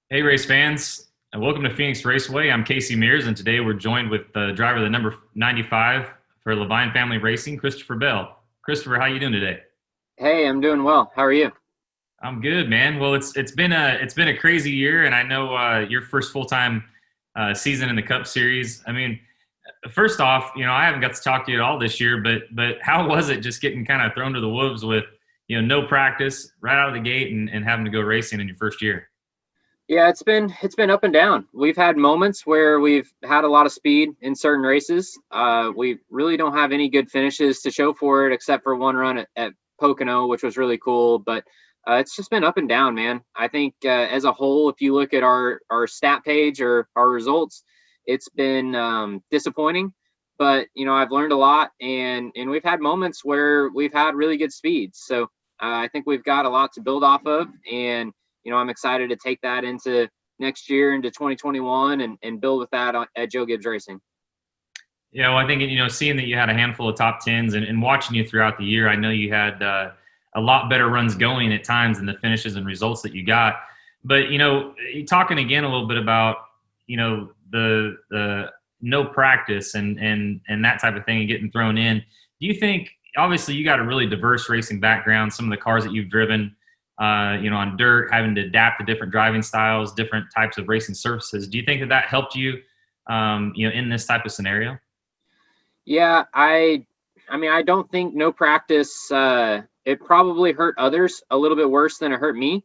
Hey, race fans, and welcome to Phoenix Raceway. I'm Casey Mears, and today we're joined with the driver of the number 95 for LeBlanc Family Racing, Christopher Bell. Christopher, how you doing today? Hey, I'm doing well. How are you? I'm good, man. Well, it's been a crazy year, and I know your first full time season in the Cup Series. I mean, first off, I haven't got to talk to you at all this year, but how was it just getting kind of thrown to the wolves with no practice right out of the gate and having to go racing in your first year? Yeah, it's been up and down. We've had moments where we've had a lot of speed in certain races. We really don't have any good finishes to show for it, except for one run at Pocono, which was really cool. But it's just been up and down, man. I think as a whole, if you look at our stat page or our results, it's been disappointing. But I've learned a lot, and we've had moments where we've had really good speeds. So I think we've got a lot to build off of, and I'm excited to take that into next year, into 2021, and build with that at Joe Gibbs Racing. Yeah, well, I think seeing that you had a handful of top tens and watching you throughout the year, I know you had a lot better runs going at times than the finishes and results that you got. But talking again a little bit about the no practice and that type of thing and getting thrown in. Do you think obviously you got a really diverse racing background? Some of the cars that you've driven, on dirt, having to adapt to different driving styles, different types of racing surfaces. Do you think that helped you, in this type of scenario? Yeah, I mean, I don't think no practice. It probably hurt others a little bit worse than it hurt me.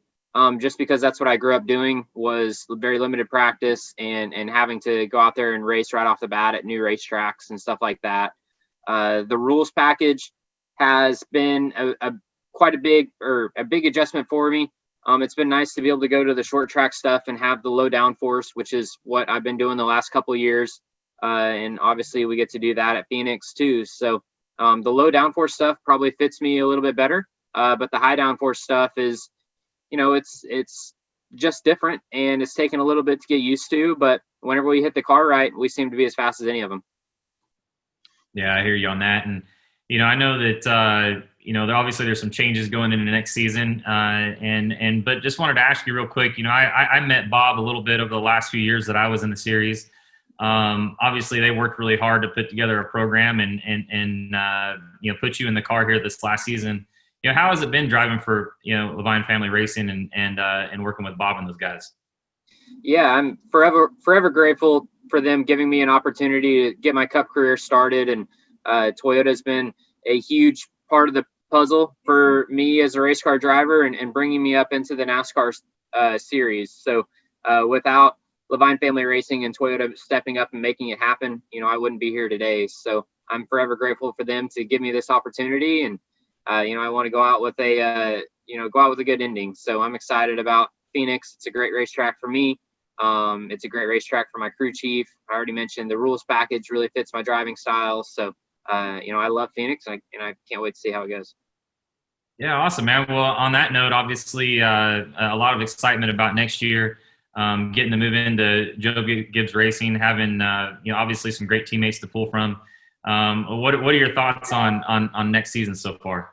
Just because that's what I grew up doing, was very limited practice and having to go out there and race right off the bat at new racetracks and stuff like that. The rules package has been quite a big adjustment for me. It's been nice to be able to go to the short track stuff and have the low downforce, which is what I've been doing the last couple of years. And obviously we get to do that at Phoenix too. So the low downforce stuff probably fits me a little bit better. But the high downforce stuff is, it's just different, and it's taken a little bit to get used to. But whenever we hit the car right, we seem to be as fast as any of them. Yeah, I hear you on that. And, I know that, obviously there's some changes going into the next season. But just wanted to ask you real quick, I met Bob a little bit over the last few years that I was in the series. Obviously they worked really hard to put together a program and put you in the car here this last season. How has it been driving for, Levine Family Racing and working with Bob and those guys? Yeah, I'm forever grateful for them giving me an opportunity to get my Cup career started. And Toyota's been a huge part of the puzzle for me as a race car driver, and bringing me up into the NASCAR series. So without Levine Family Racing and Toyota stepping up and making it happen, I wouldn't be here today. So I'm forever grateful for them to give me this opportunity. And I want to go out with a good ending. So I'm excited about Phoenix. It's a great racetrack for me. It's a great racetrack for my crew chief. I already mentioned the rules package really fits my driving style. So, I love Phoenix, and I can't wait to see how it goes. Yeah, awesome, man. Well, on that note, obviously, a lot of excitement about next year, getting to move into Joe Gibbs Racing, having obviously some great teammates to pull from. What are your thoughts on next season so far?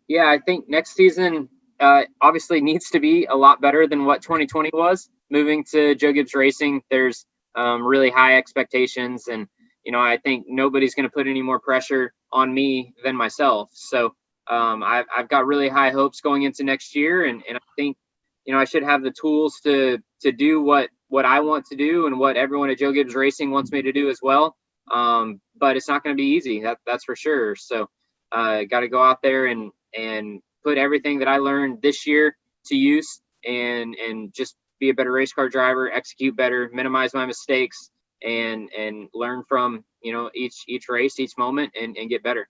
Yeah, I think next season obviously needs to be a lot better than what 2020 was. Moving to Joe Gibbs Racing, there's really high expectations, and I think nobody's going to put any more pressure on me than myself. So I've got really high hopes going into next year, and I think I should have the tools to do what I want to do and what everyone at Joe Gibbs Racing wants me to do as well. But it's not going to be easy. That's for sure. So got to go out there and put everything that I learned this year to use, and just be a better race car driver, execute better, minimize my mistakes, and learn from each race, each moment, and get better.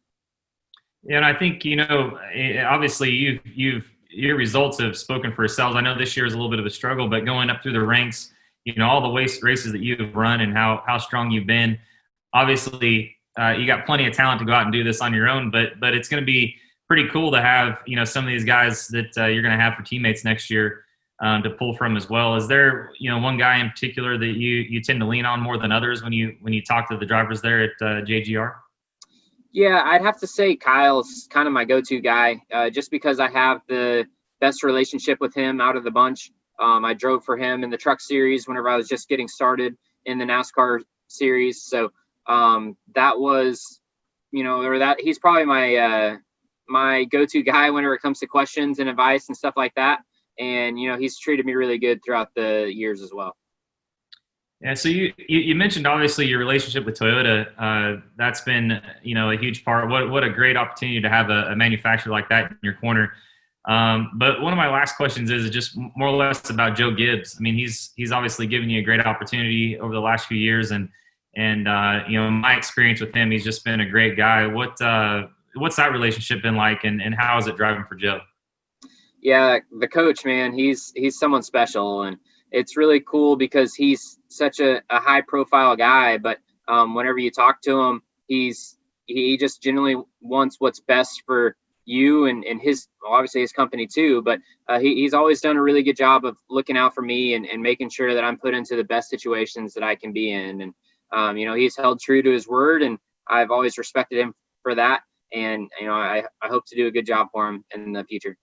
Yeah, and I think obviously your results have spoken for yourselves. I know this year is a little bit of a struggle, but going up through the ranks, all the races that you've run and how strong you've been. Obviously, you got plenty of talent to go out and do this on your own, but it's going to be pretty cool to have some of these guys that you're going to have for teammates next year to pull from as well. Is there one guy in particular that you tend to lean on more than others when you talk to the drivers there at JGR? Yeah, I'd have to say Kyle's kind of my go-to guy, just because I have the best relationship with him out of the bunch. I drove for him in the truck series whenever I was just getting started in the NASCAR series. So that was, or that he's probably my go-to guy whenever it comes to questions and advice and stuff like that. And he's treated me really good throughout the years as well. Yeah, so you mentioned obviously your relationship with Toyota. That's been a huge part. What a great opportunity to have a manufacturer like that in your corner. But one of my last questions is just more or less about Joe Gibbs. I mean, he's obviously given you a great opportunity over the last few years, and my experience with him, he's just been a great guy. What's that relationship been like, and how is it driving for Joe? Yeah, the coach, man, he's someone special, and it's really cool because he's such a high profile guy. But whenever you talk to him, he just genuinely wants what's best for you and his, obviously his company too. But he's always done a really good job of looking out for me and making sure that I'm put into the best situations that I can be in. And he's held true to his word, and I've always respected him for that. And I hope to do a good job for him in the future.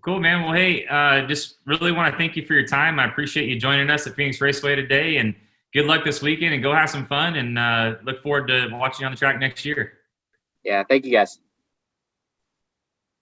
Cool, man. Well, hey, just really want to thank you for your time. I appreciate you joining us at Phoenix Raceway today, and good luck this weekend, and go have some fun, and look forward to watching you on the track next year. Yeah, thank you guys.